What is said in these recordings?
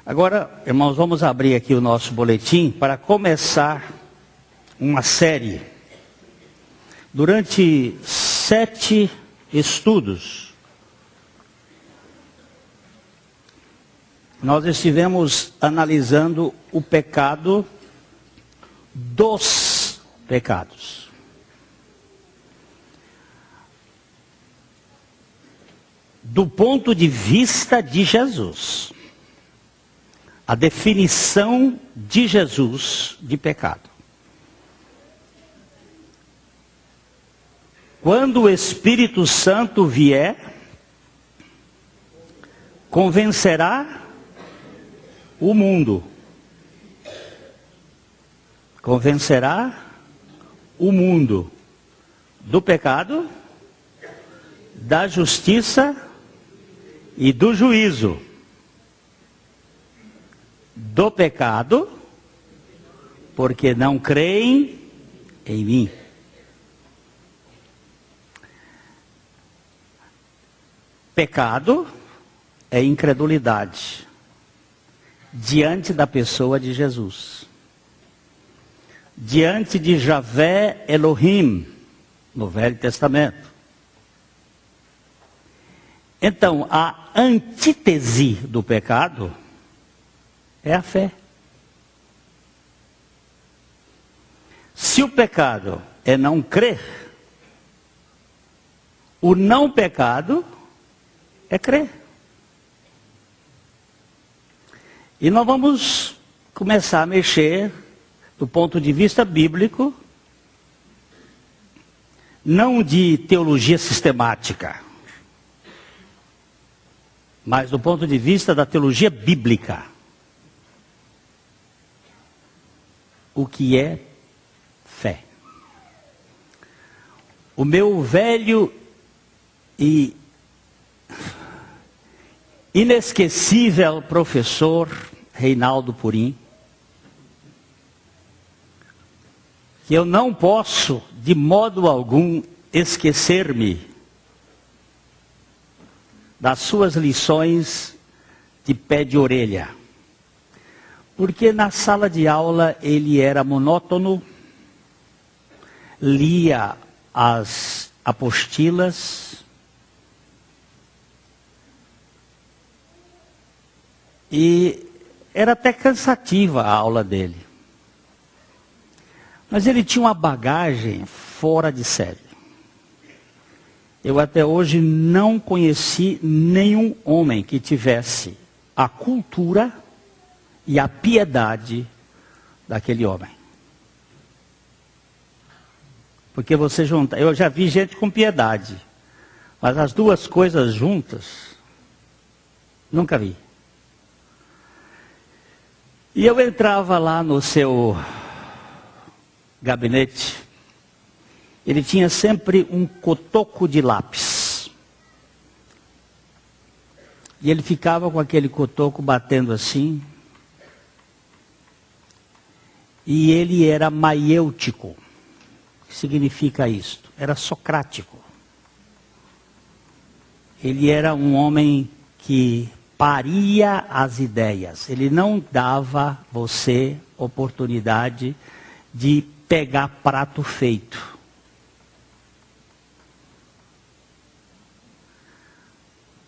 Agora, irmãos, vamos abrir aqui o nosso boletim para começar uma série. Durante 7 estudos, nós estivemos analisando o pecado dos pecados. Do ponto de vista de Jesus. A definição de Jesus de pecado. Quando o Espírito Santo vier, convencerá o mundo. Convencerá o mundo do pecado, da justiça e do juízo. Do pecado, porque não creem em mim. Pecado é incredulidade diante da pessoa de Jesus. Diante de Javé Elohim, no Velho Testamento. Então, a antítese do pecado é a fé. Se o pecado é não crer, o não pecado é crer. E nós vamos começar a mexer do ponto de vista bíblico, não de teologia sistemática, mas do ponto de vista da teologia bíblica. O que é fé? O meu velho e inesquecível professor Reinaldo Purim, que eu não posso de modo algum esquecer-me das suas lições de pé de orelha. Porque na sala de aula ele era monótono, lia as apostilas e era até cansativa a aula dele. Mas ele tinha uma bagagem fora de série. Eu até hoje não conheci nenhum homem que tivesse a cultura e a piedade daquele homem. Porque você junta, eu já vi gente com piedade, mas as duas coisas juntas, nunca vi. E eu entrava lá no seu gabinete, ele tinha sempre um cotoco de lápis. E ele ficava com aquele cotoco batendo assim. E ele era maiêutico. O que significa isto? Era socrático. Ele era um homem que paria as ideias. Ele não dava você oportunidade de pegar prato feito.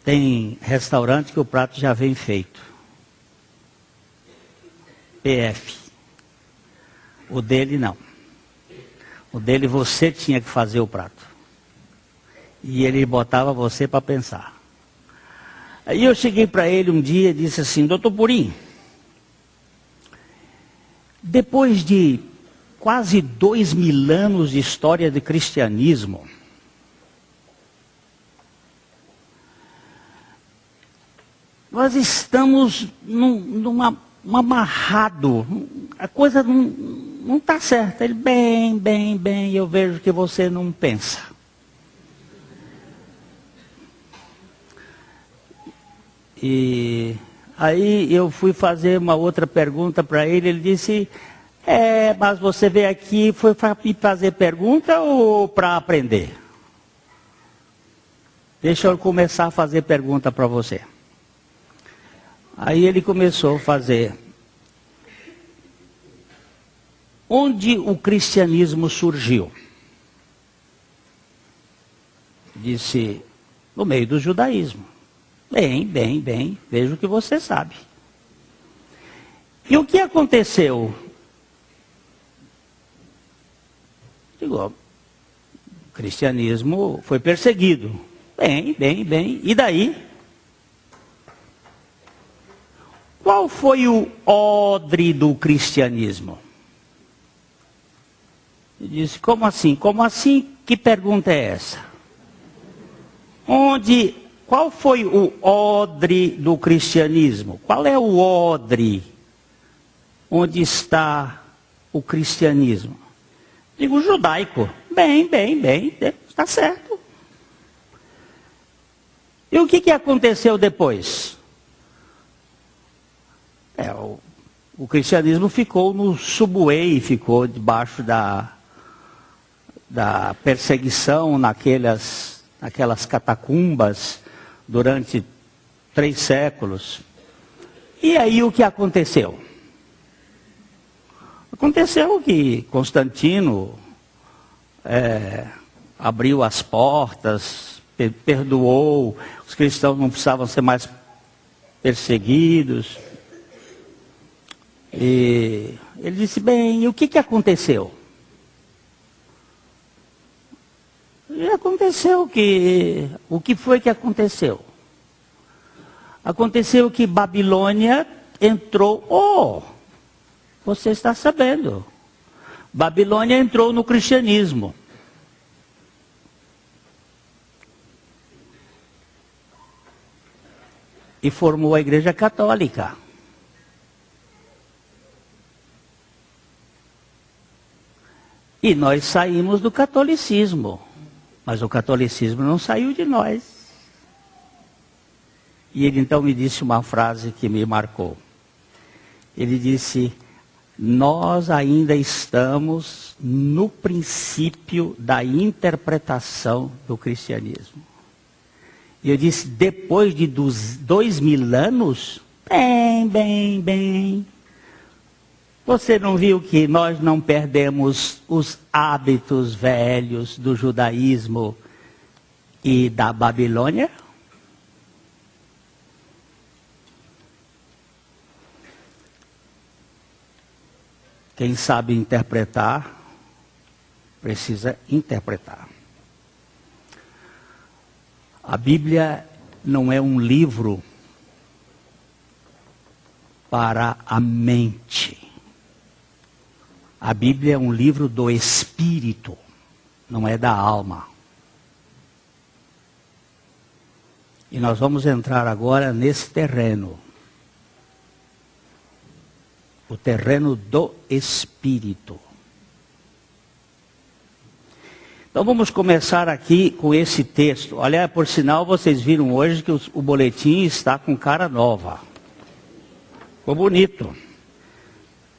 Tem restaurante que o prato já vem feito. PF. O dele não. O dele você tinha que fazer o prato. E ele botava você para pensar. Aí eu cheguei para ele um dia e disse assim: Doutor Purim, depois de quase 2000 anos de história de cristianismo, nós estamos num amarrado. A coisa não está certa. Ele, bem, eu vejo que você não pensa. E aí eu fui fazer uma outra pergunta para ele, ele disse, mas você veio aqui, foi para fazer pergunta ou para aprender? Deixa eu começar a fazer pergunta para você. Aí ele começou a fazer. Onde o cristianismo surgiu? Disse, no meio do judaísmo. Bem, vejo que você sabe. E o que aconteceu? Digo, o cristianismo foi perseguido. Bem. E daí? Qual foi o odre do cristianismo? Ele disse, como assim? Como assim? Que pergunta é essa? Qual foi o odre do cristianismo? Qual é o odre? Onde está o cristianismo? Digo, judaico. Bem, está certo. E o que aconteceu depois? O cristianismo ficou no subway, ficou debaixo da perseguição naquelas catacumbas durante 3 séculos. E aí o que aconteceu? Aconteceu que Constantino abriu as portas, perdoou, os cristãos não precisavam ser mais perseguidos. E ele disse, bem, e o que aconteceu? E aconteceu que... O que foi que aconteceu? Aconteceu que Babilônia entrou... você está sabendo. Babilônia entrou no cristianismo. E formou a Igreja Católica. E nós saímos do catolicismo. Mas o catolicismo não saiu de nós. E ele então me disse uma frase que me marcou. Ele disse, nós ainda estamos no princípio da interpretação do cristianismo. E eu disse, depois de 2000 anos? Bem. Você não viu que nós não perdemos os hábitos velhos do judaísmo e da Babilônia? Quem sabe interpretar, precisa interpretar. A Bíblia não é um livro para a mente. A Bíblia é um livro do espírito, não é da alma. E nós vamos entrar agora nesse terreno. O terreno do espírito. Então vamos começar aqui com esse texto. Olha, por sinal, vocês viram hoje que o boletim está com cara nova. Ficou bonito.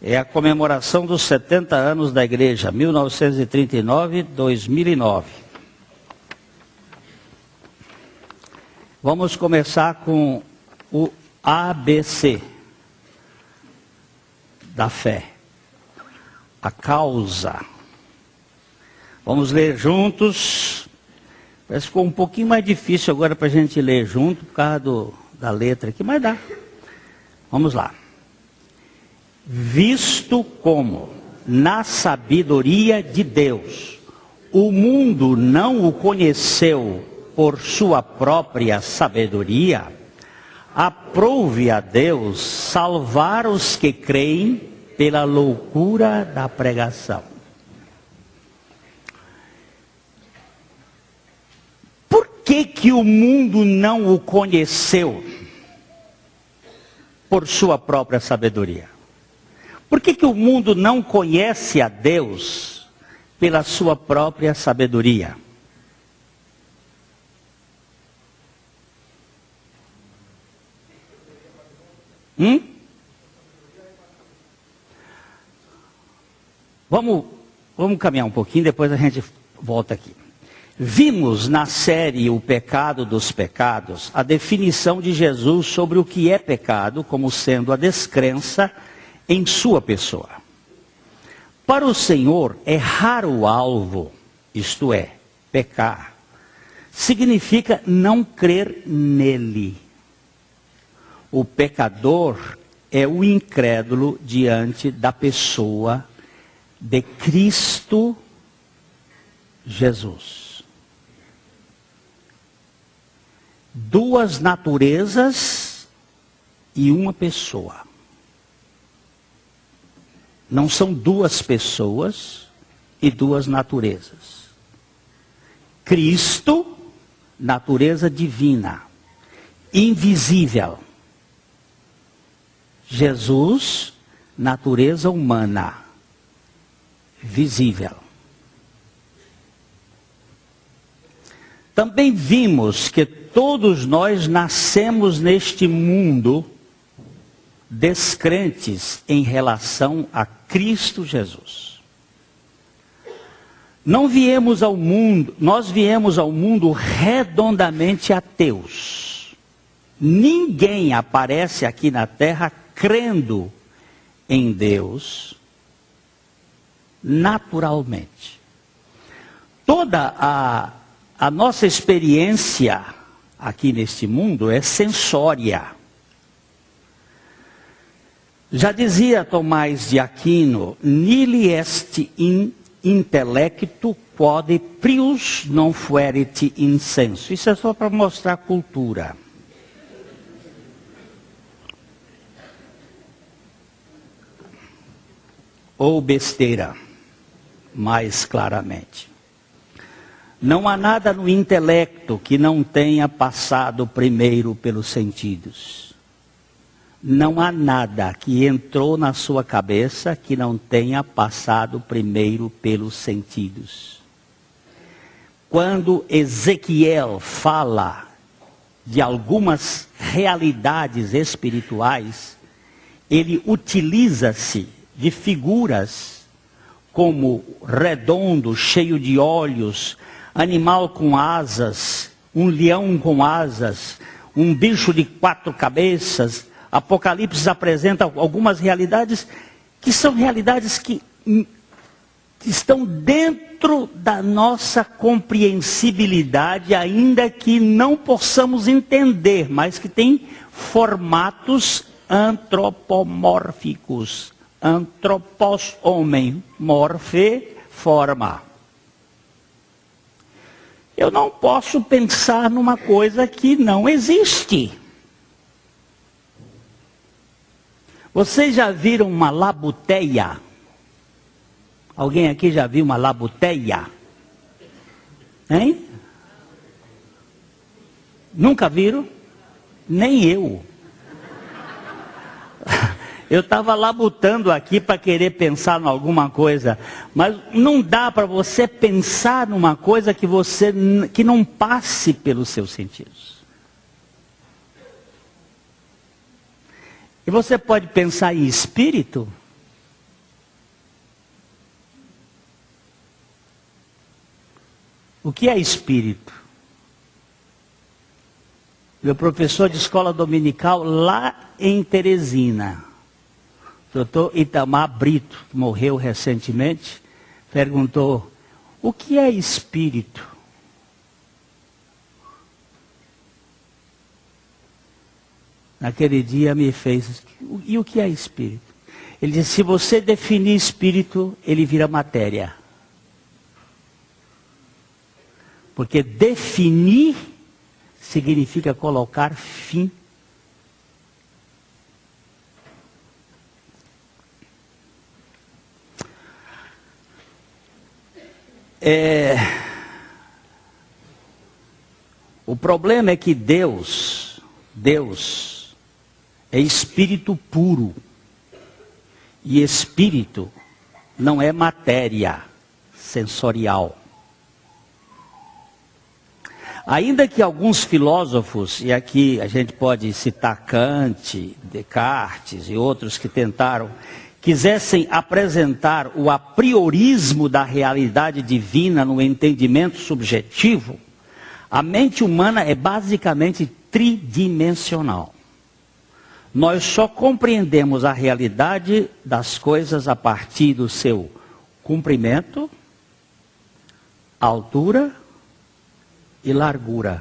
É a comemoração dos 70 anos da igreja, 1939-2009. Vamos começar com o ABC da fé. A causa. Vamos ler juntos. Parece que ficou um pouquinho mais difícil agora para a gente ler junto, por causa da letra aqui, mas dá. Vamos lá. Visto como, na sabedoria de Deus, o mundo não o conheceu por sua própria sabedoria, aprove a Deus salvar os que creem pela loucura da pregação. Por que o mundo não o conheceu por sua própria sabedoria? Por que o mundo não conhece a Deus pela sua própria sabedoria? Vamos caminhar um pouquinho, depois a gente volta aqui. Vimos na série O Pecado dos Pecados a definição de Jesus sobre o que é pecado, como sendo a descrença em sua pessoa. Para o Senhor, errar o alvo, isto é, pecar, significa não crer nele. O pecador é o incrédulo diante da pessoa de Cristo Jesus. Duas naturezas e uma pessoa. Não são duas pessoas e duas naturezas. Cristo, natureza divina, invisível. Jesus, natureza humana, visível. Também vimos que todos nós nascemos neste mundo descrentes em relação a Cristo Jesus. Nós viemos ao mundo redondamente ateus. Ninguém aparece aqui na terra crendo em Deus naturalmente. Toda a nossa experiência aqui neste mundo é sensória. Já dizia Tomás de Aquino, nihil est in intellectu quod prius non fuerit in sensu. Isso é só para mostrar a cultura. Ou besteira, mais claramente. Não há nada no intelecto que não tenha passado primeiro pelos sentidos. Não há nada que entrou na sua cabeça que não tenha passado primeiro pelos sentidos. Quando Ezequiel fala de algumas realidades espirituais, ele utiliza-se de figuras como redondo, cheio de olhos, animal com asas, um leão com asas, um bicho de 4 cabeças. Apocalipse apresenta algumas realidades que são realidades que estão dentro da nossa compreensibilidade, ainda que não possamos entender, mas que têm formatos antropomórficos. Antropos, homem, morfe, forma. Eu não posso pensar numa coisa que não existe. Vocês já viram uma labuteia? Alguém aqui já viu uma labuteia? Hein? Nunca viram? Nem eu. Eu estava labutando aqui para querer pensar em alguma coisa, mas não dá para você pensar numa coisa que não passe pelos seus sentidos. E você pode pensar em espírito? O que é espírito? Meu professor de escola dominical lá em Teresina, Dr. Itamar Brito, que morreu recentemente, perguntou: o que é espírito? Naquele dia me fez: e o que é espírito? Ele disse: se você definir espírito, ele vira matéria. Porque definir significa colocar fim. O problema é que Deus é espírito puro. E espírito não é matéria sensorial. Ainda que alguns filósofos, e aqui a gente pode citar Kant, Descartes e outros que tentaram, quisessem apresentar o apriorismo da realidade divina no entendimento subjetivo, a mente humana é basicamente tridimensional. Nós só compreendemos a realidade das coisas a partir do seu comprimento, altura e largura.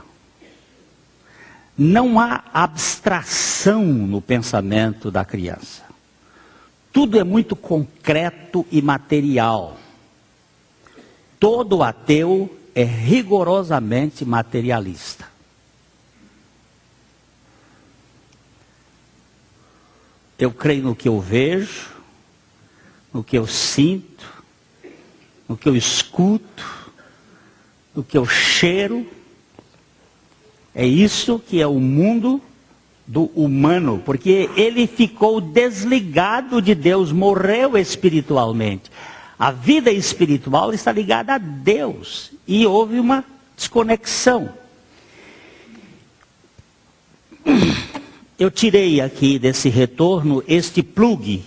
Não há abstração no pensamento da criança. Tudo é muito concreto e material. Todo ateu é rigorosamente materialista. Eu creio no que eu vejo, no que eu sinto, no que eu escuto, no que eu cheiro. É isso que é o mundo do humano, porque ele ficou desligado de Deus, morreu espiritualmente. A vida espiritual está ligada a Deus e houve uma desconexão. Eu tirei aqui desse retorno este plug.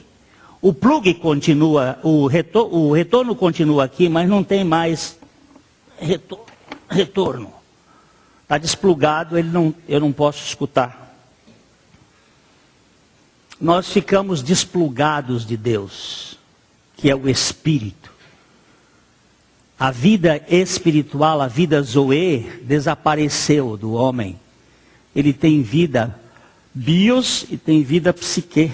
O plug continua, o retorno continua aqui, mas não tem mais retorno. Está desplugado, eu não posso escutar. Nós ficamos desplugados de Deus, que é o Espírito. A vida espiritual, a vida zoe, desapareceu do homem. Ele tem vida bios e tem vida psique,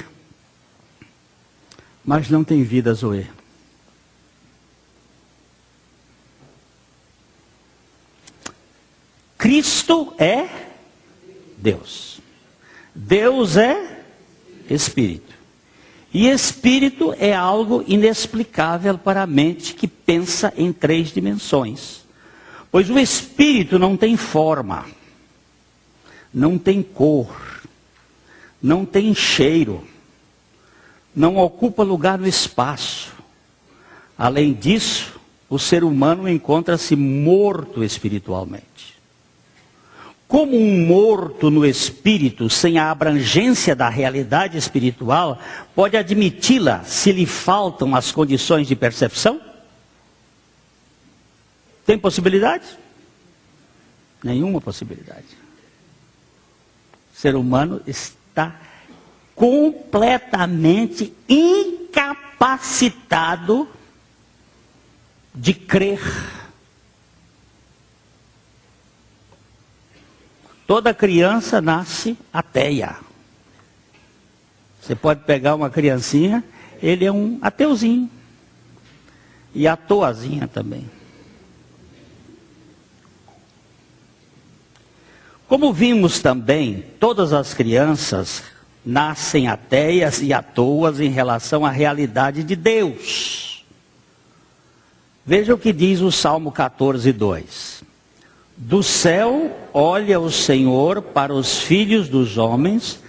mas não tem vida zoe. Cristo é Deus. Deus é Espírito. E Espírito é algo inexplicável para a mente que pensa em 3 dimensões. Pois o Espírito não tem forma, não tem cor, não tem cheiro, não ocupa lugar no espaço. Além disso, o ser humano encontra-se morto espiritualmente. Como um morto no espírito, sem a abrangência da realidade espiritual, pode admiti-la se lhe faltam as condições de percepção? Tem possibilidade? Nenhuma possibilidade. O ser humano está completamente incapacitado de crer. Toda criança nasce ateia. Você pode pegar uma criancinha, ele é um ateuzinho. E a toazinha também. Como vimos também, todas as crianças nascem ateias e atoas em relação à realidade de Deus. Veja o que diz o Salmo 14:2. Do céu olha o Senhor para os filhos dos homens,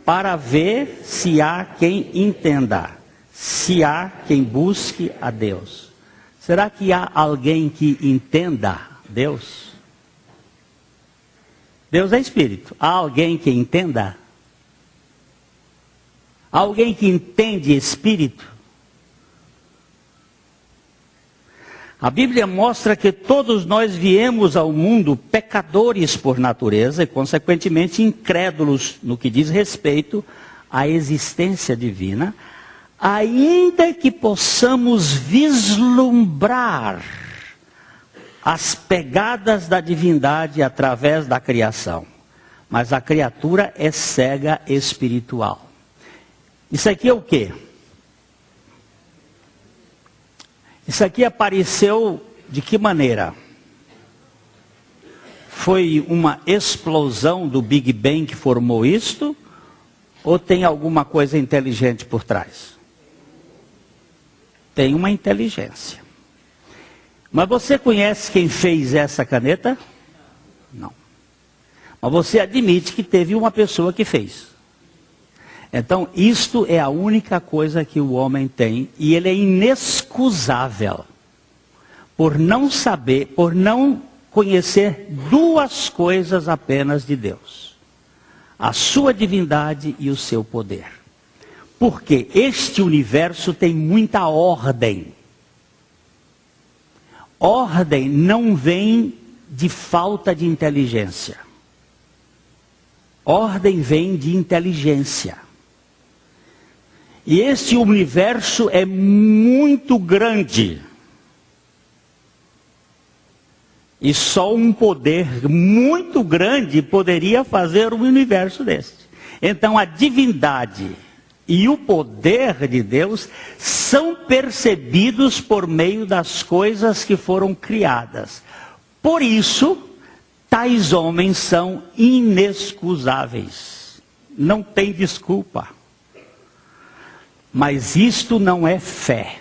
para ver se há quem entenda, se há quem busque a Deus. Será que há alguém que entenda Deus? Deus é Espírito. Há alguém que entenda? Há alguém que entende Espírito? A Bíblia mostra que todos nós viemos ao mundo pecadores por natureza e, consequentemente, incrédulos no que diz respeito à existência divina, ainda que possamos vislumbrar as pegadas da divindade através da criação. Mas a criatura é cega espiritual. Isso aqui é o quê? Isso aqui apareceu de que maneira? Foi uma explosão do Big Bang que formou isto? Ou tem alguma coisa inteligente por trás? Tem uma inteligência. Mas você conhece quem fez essa caneta? Não. Mas você admite que teve uma pessoa que fez. Então, isto é a única coisa que o homem tem, e ele é inexcusável por não saber, por não conhecer 2 coisas apenas de Deus: a sua divindade e o seu poder. Porque este universo tem muita ordem. Ordem não vem de falta de inteligência. Ordem vem de inteligência. E este universo é muito grande. E só um poder muito grande poderia fazer um universo deste. Então a divindade e o poder de Deus são percebidos por meio das coisas que foram criadas. Por isso, tais homens são inexcusáveis. Não tem desculpa. Mas isto não é fé.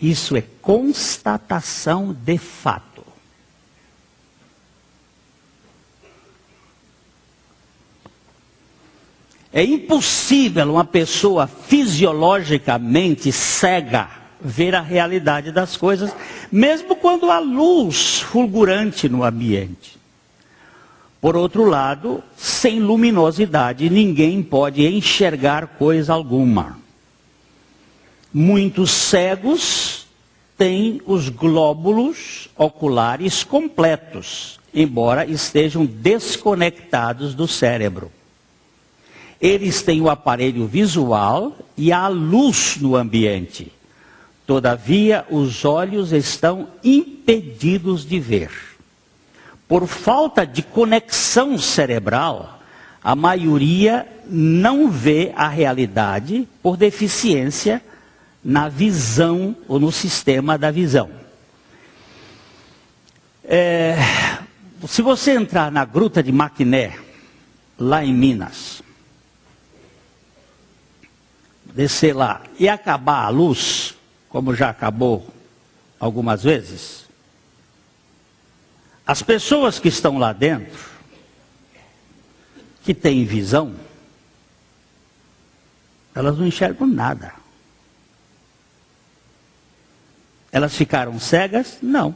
Isso é constatação de fato. É impossível uma pessoa fisiologicamente cega ver a realidade das coisas, mesmo quando há luz fulgurante no ambiente. Por outro lado, sem luminosidade, ninguém pode enxergar coisa alguma. Muitos cegos têm os glóbulos oculares completos, embora estejam desconectados do cérebro. Eles têm o aparelho visual e a luz no ambiente. Todavia, os olhos estão impedidos de ver. Por falta de conexão cerebral, a maioria não vê a realidade por deficiência na visão ou no sistema da visão. Se você entrar na Gruta de Maquiné, lá em Minas, descer lá e acabar a luz, como já acabou algumas vezes, as pessoas que estão lá dentro, que têm visão, elas não enxergam nada. Elas ficaram cegas? Não.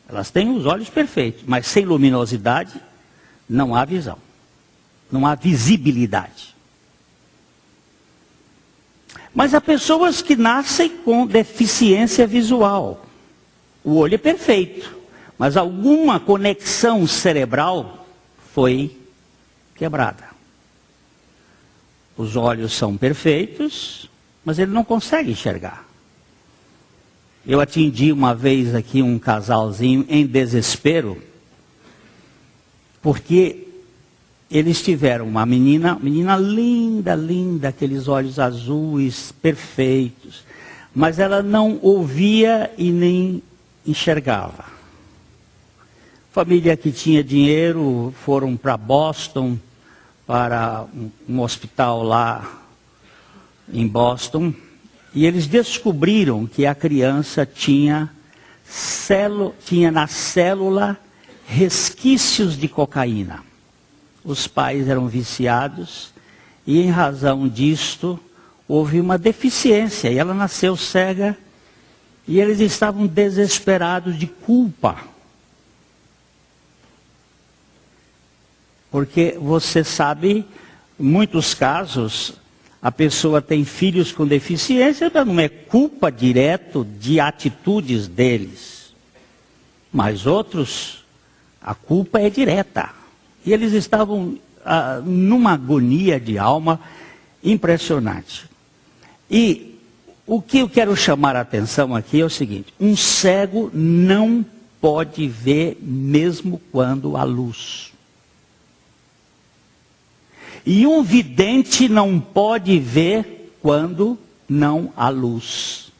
Elas têm os olhos perfeitos, mas sem luminosidade não há visão. Não há visibilidade. Mas há pessoas que nascem com deficiência visual. O olho é perfeito, mas alguma conexão cerebral foi quebrada. Os olhos são perfeitos, mas ele não consegue enxergar. Eu atendi uma vez aqui um casalzinho em desespero, porque eles tiveram uma menina linda, linda, aqueles olhos azuis, perfeitos. Mas ela não ouvia e nem enxergava. Família que tinha dinheiro, foram para Boston, para um hospital lá em Boston. E eles descobriram que a criança tinha na célula resquícios de cocaína. Os pais eram viciados e, em razão disto, houve uma deficiência. E ela nasceu cega e eles estavam desesperados de culpa. Porque você sabe, em muitos casos, a pessoa tem filhos com deficiência, mas não é culpa direta de atitudes deles. Mas outros, a culpa é direta. E eles estavam numa agonia de alma impressionante. E o que eu quero chamar a atenção aqui é o seguinte: um cego não pode ver mesmo quando há luz. E um vidente não pode ver quando não há luz.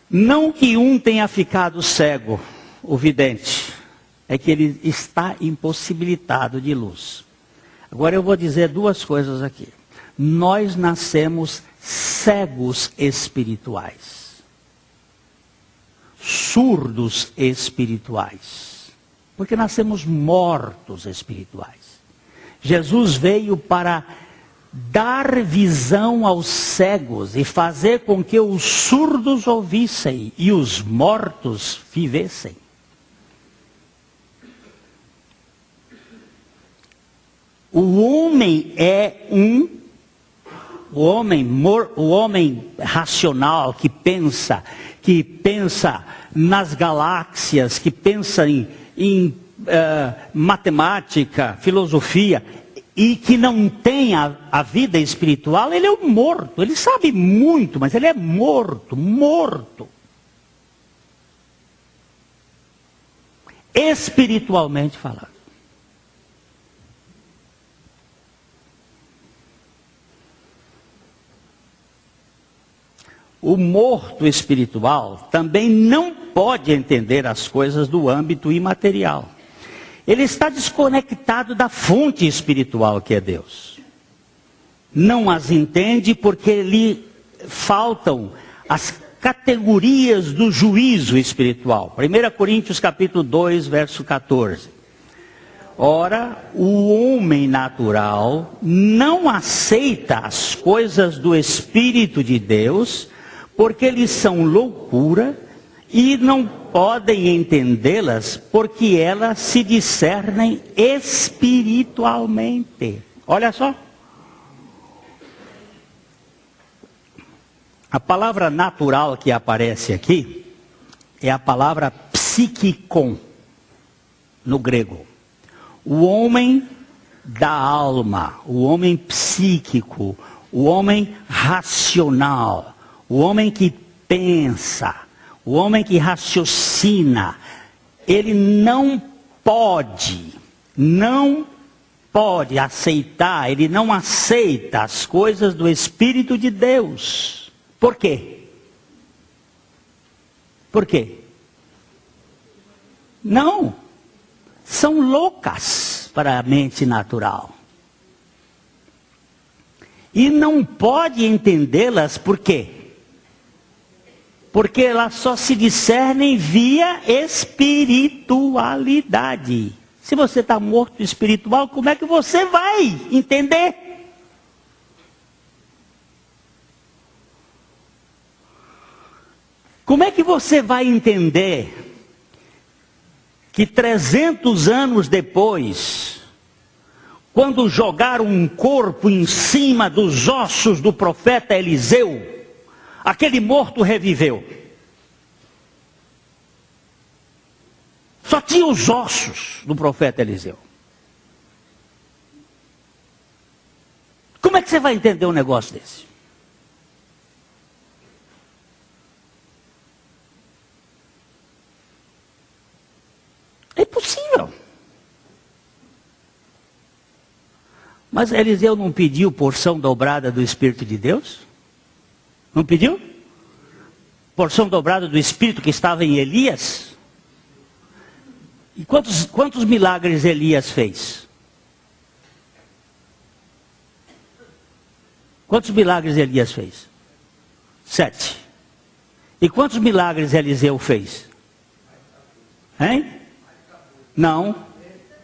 Não que um tenha ficado cego, o vidente, é que ele está impossibilitado de luz. Agora eu vou dizer duas coisas aqui. Nós nascemos cegos espirituais, surdos espirituais, porque nascemos mortos espirituais. Jesus veio para dar visão aos cegos e fazer com que os surdos ouvissem e os mortos vivessem. O homem é um O homem racional que pensa nas galáxias, que pensa em matemática, filosofia, e que não tem a vida espiritual, ele é um morto. Ele sabe muito, mas ele é morto. Espiritualmente falando. O morto espiritual também não pode entender as coisas do âmbito imaterial. Ele está desconectado da fonte espiritual que é Deus. Não as entende porque lhe faltam as categorias do juízo espiritual. 1 Coríntios capítulo 2, verso 14. Ora, o homem natural não aceita as coisas do Espírito de Deus, porque eles são loucura e não podem entendê-las, porque elas se discernem espiritualmente. Olha só. A palavra natural que aparece aqui é a palavra psikikon, no grego. O homem da alma, o homem psíquico, o homem racional. O homem que pensa, o homem que raciocina, ele não pode aceitar, ele não aceita as coisas do Espírito de Deus. Por quê? Por quê? Não, são loucas para a mente natural. E não pode entendê-las por quê? Porque elas só se discernem via espiritualidade. Se você está morto espiritual, como é que você vai entender? Como é que você vai entender que 300 anos depois, quando jogaram um corpo em cima dos ossos do profeta Eliseu, aquele morto reviveu? Só tinha os ossos do profeta Eliseu. Como é que você vai entender um negócio desse? É impossível. Mas Eliseu não pediu porção dobrada do Espírito de Deus? Não pediu? Porção dobrada do Espírito que estava em Elias? E quantos milagres Elias fez? Quantos milagres Elias fez? 7. E quantos milagres Eliseu fez? Hein? Não.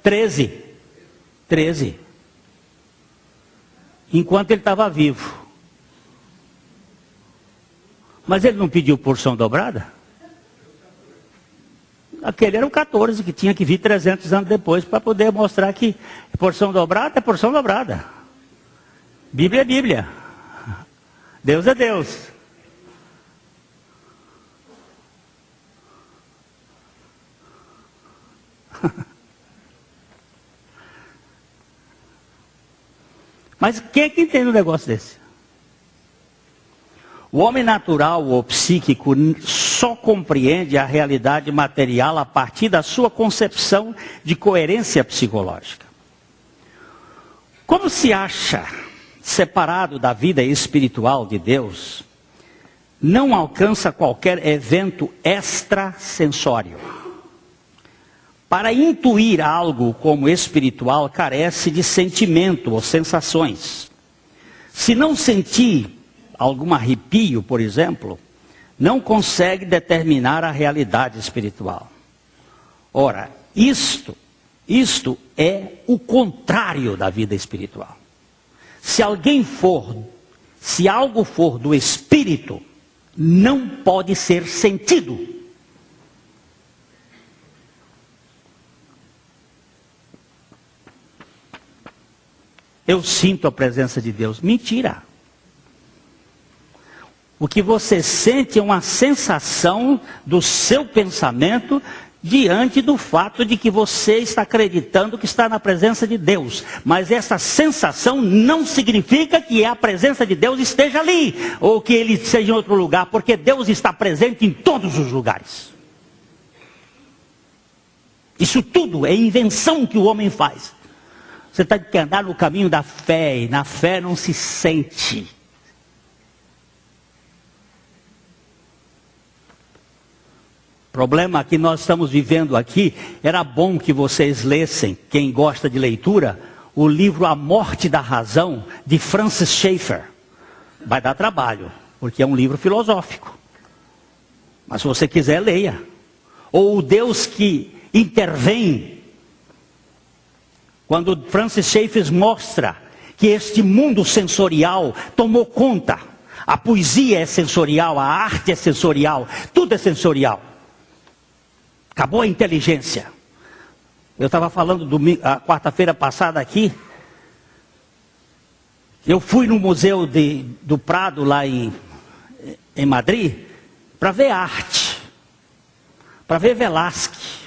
13. 13. Enquanto ele estava vivo. Mas ele não pediu porção dobrada? Aquele era o 14, que tinha que vir 300 anos depois para poder mostrar que porção dobrada é porção dobrada. Bíblia é Bíblia. Deus é Deus. Mas quem é que entende um negócio desse? O homem natural ou psíquico só compreende a realidade material a partir da sua concepção de coerência psicológica. Como se acha separado da vida espiritual de Deus, não alcança qualquer evento extrasensório. Para intuir algo como espiritual, carece de sentimento ou sensações. Se não sentir algum arrepio, por exemplo, não consegue determinar a realidade espiritual. Ora, isto é o contrário da vida espiritual. Se algo for do espírito, não pode ser sentido. Eu sinto a presença de Deus. Mentira. O que você sente é uma sensação do seu pensamento diante do fato de que você está acreditando que está na presença de Deus. Mas essa sensação não significa que a presença de Deus esteja ali, ou que Ele seja em outro lugar, porque Deus está presente em todos os lugares. Isso tudo é invenção que o homem faz. Você tem que andar no caminho da fé, e na fé não se sente. O problema que nós estamos vivendo aqui, era bom que vocês lessem, quem gosta de leitura, o livro A Morte da Razão, de Francis Schaeffer. Vai dar trabalho, porque é um livro filosófico. Mas se você quiser, leia. Ou O Deus que Intervém. Quando Francis Schaeffer mostra que este mundo sensorial tomou conta. A poesia é sensorial, a arte é sensorial, tudo é sensorial. Acabou a inteligência. Eu estava falando a quarta-feira passada aqui. Eu fui no Museu do Prado, lá em Madrid, para ver arte. Para ver Velázquez.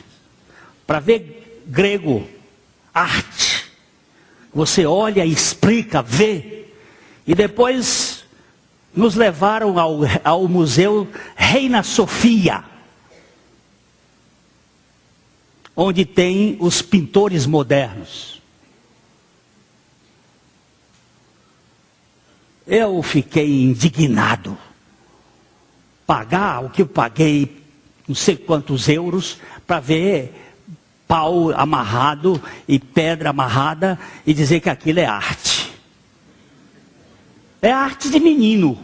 Para ver grego. Arte. Você olha, explica, vê. E depois nos levaram ao Museu Reina Sofia, onde tem os pintores modernos. Eu fiquei indignado. Pagar o que eu paguei, não sei quantos euros, para ver pau amarrado e pedra amarrada e dizer que aquilo é arte. É arte de menino.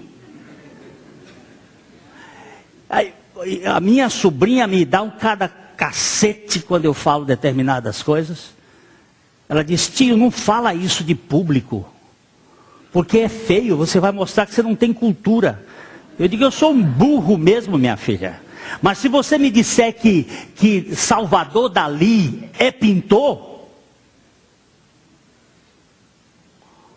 A minha sobrinha me dá um cada cacete quando eu falo determinadas coisas. Ela diz: tio, não fala isso de público, porque é feio, você vai mostrar que você não tem cultura. Eu digo: eu sou um burro mesmo, minha filha. Mas se você me disser que Salvador Dalí é pintor,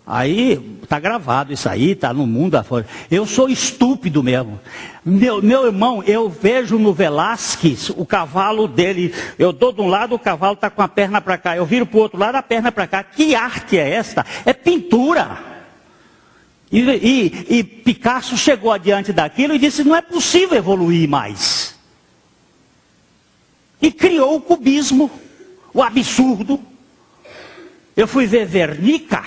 aí está gravado isso aí, está no mundo afora. Eu sou estúpido mesmo. Meu irmão, eu vejo no Velázquez o cavalo dele. Eu dou de um lado, o cavalo está com a perna para cá. Eu viro para o outro lado, a perna para cá. Que arte é esta? É pintura. E Picasso chegou adiante daquilo e disse: não é possível evoluir mais. E criou o cubismo, o absurdo. Eu fui ver Guernica,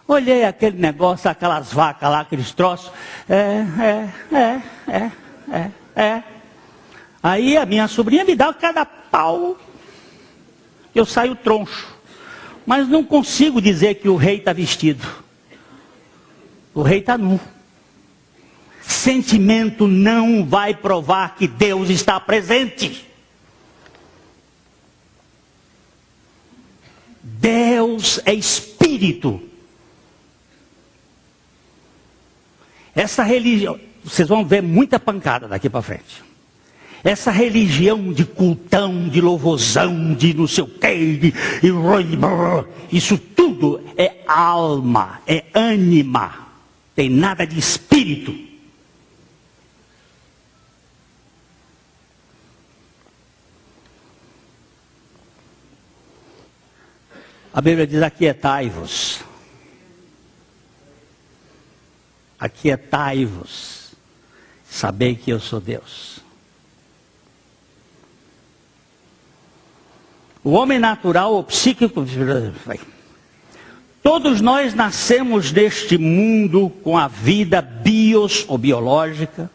olhei aquele negócio, aquelas vacas lá, aqueles troços. Aí a minha sobrinha me dá cada pau, eu saio troncho. Mas não consigo dizer que o rei está vestido. O rei está nu. Sentimento não vai provar que Deus está presente. Deus é espírito. Essa religião, vocês vão ver muita pancada daqui para frente. Essa religião de cultão, de louvorzão, de não sei o quê, isso tudo é alma, é ânima. Tem nada de espírito. A Bíblia diz: aquietai-vos. Aquietai-vos. Sabei que eu sou Deus. O homem natural ou psíquico, todos nós nascemos neste mundo com a vida bios ou biológica,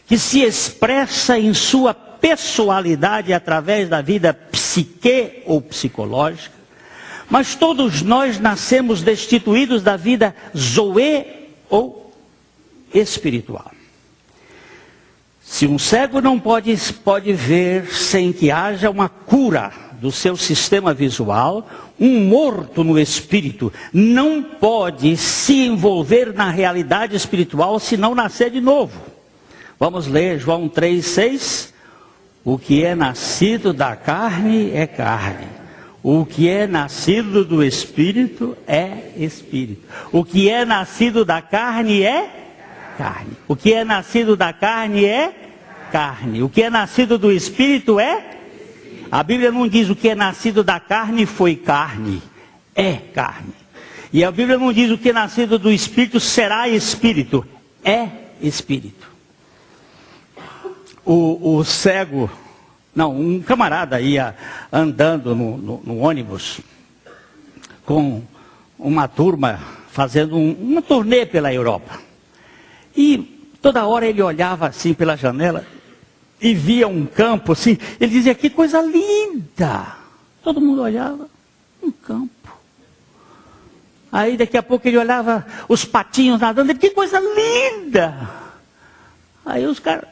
que se expressa em sua pessoalidade através da vida psique ou psicológica. Mas todos nós nascemos destituídos da vida zoe ou espiritual. Se um cego não pode ver sem que haja uma cura do seu sistema visual, um morto no espírito não pode se envolver na realidade espiritual se não nascer de novo. Vamos ler João 3,6. O que é nascido da carne é carne. O que é nascido do Espírito é Espírito. O que é nascido da carne é carne. O que é nascido da carne é carne. O que é nascido do Espírito é? A Bíblia não diz o que é nascido da carne foi carne. É carne. E a Bíblia não diz o que é nascido do Espírito será Espírito. É Espírito. O cego, não, um camarada ia andando no ônibus com uma turma fazendo uma turnê pela Europa. E toda hora ele olhava assim pela janela e via um campo assim. Ele dizia, que coisa linda. Todo mundo olhava, um campo. Aí daqui a pouco ele olhava os patinhos nadando, ele, que coisa linda. Aí os caras,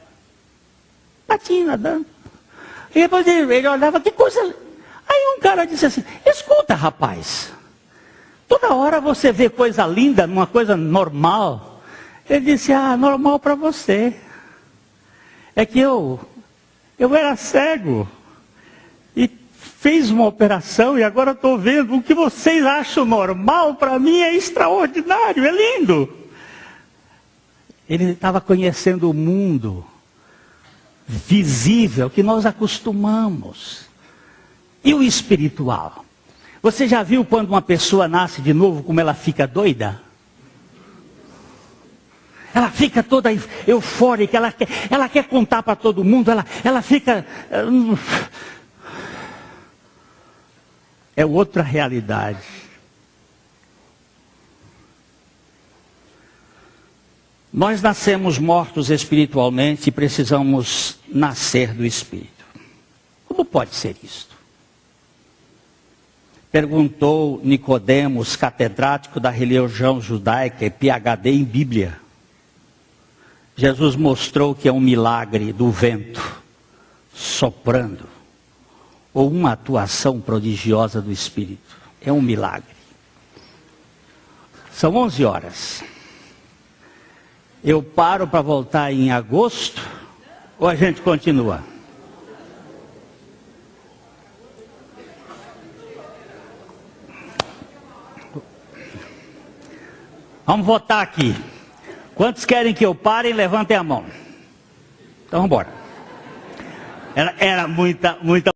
patinho nadando. E depois ele olhava, que coisa linda. Aí um cara disse assim, escuta rapaz, toda hora você vê coisa linda numa coisa normal. Ele disse, normal para você. É que eu era cego e fiz uma operação e agora estou vendo o que vocês acham normal, para mim é extraordinário, é lindo. Ele estava conhecendo o mundo visível que nós acostumamos. E o espiritual? Você já viu quando uma pessoa nasce de novo, como ela fica doida? Ela fica toda eufórica, ela quer contar para todo mundo, ela fica... É outra realidade. Nós nascemos mortos espiritualmente e precisamos nascer do Espírito. Como pode ser isto? Perguntou Nicodemos, catedrático da religião judaica e PhD em Bíblia. Jesus mostrou que é um milagre do vento soprando, ou uma atuação prodigiosa do Espírito. É um milagre. São 11 horas. Eu paro para voltar em agosto, ou a gente continua? Vamos votar aqui. Quantos querem que eu pare? Levantem a mão. Então vamos embora. Era muita